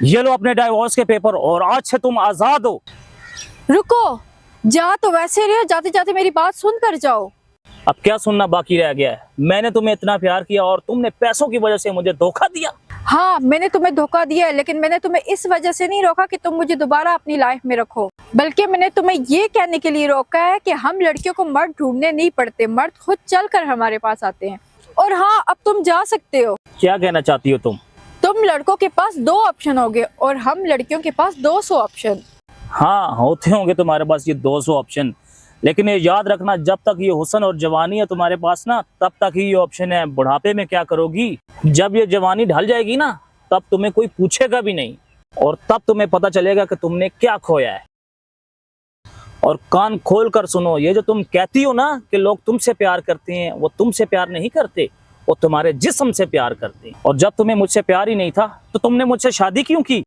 ये लो अपने डाइवोर्स के पेपर और आज से तुम आजाद हो। रुको, जा तो वैसे रहे, जाते जाते मेरी बात सुन कर जाओ। अब क्या सुनना बाकी रह गया है? मैंने तुम्हें इतना प्यार किया और तुमने पैसों की वजह से मुझे धोखा दिया। हाँ, मैंने तुम्हें धोखा दिया है, लेकिन मैंने तुम्हें इस वजह से नहीं रोका कि तुम मुझे दोबारा अपनी लाइफ में रखो, बल्कि मैंने तुम्हें ये कहने के लिए रोका है कि हम लड़कियों को मर्द ढूंढने नहीं पड़ते, मर्द खुद चलकर हमारे पास आते हैं। और हाँ, अब तुम जा सकते हो। क्या कहना चाहती हो तुम? तुम लड़कों के पास 2 ऑप्शन होंगे और हम लड़कियों के पास 200 ऑप्शन। हाँ, होते होंगे तुम्हारे पास ये 200 ऑप्शन, लेकिन ये याद रखना, जब तक ये हुस्न और जवानी है तुम्हारे पास ना, तब तक ही ये ऑप्शन है। बुढ़ापे में क्या करोगी? जब ये जवानी ढल जाएगी ना, तब तुम्हें कोई पूछेगा भी नहीं और तब तुम्हें पता चलेगा कि तुमने क्या खोया है। और कान खोल कर सुनो, ये जो तुम कहती हो ना कि लोग तुमसे प्यार करते हैं, वो तुमसे प्यार नहीं करते, वो तुम्हारे जिस्म से प्यार करते हैं। और जब तुम्हें मुझसे प्यार ही नहीं था तो तुमने मुझसे शादी क्यों की?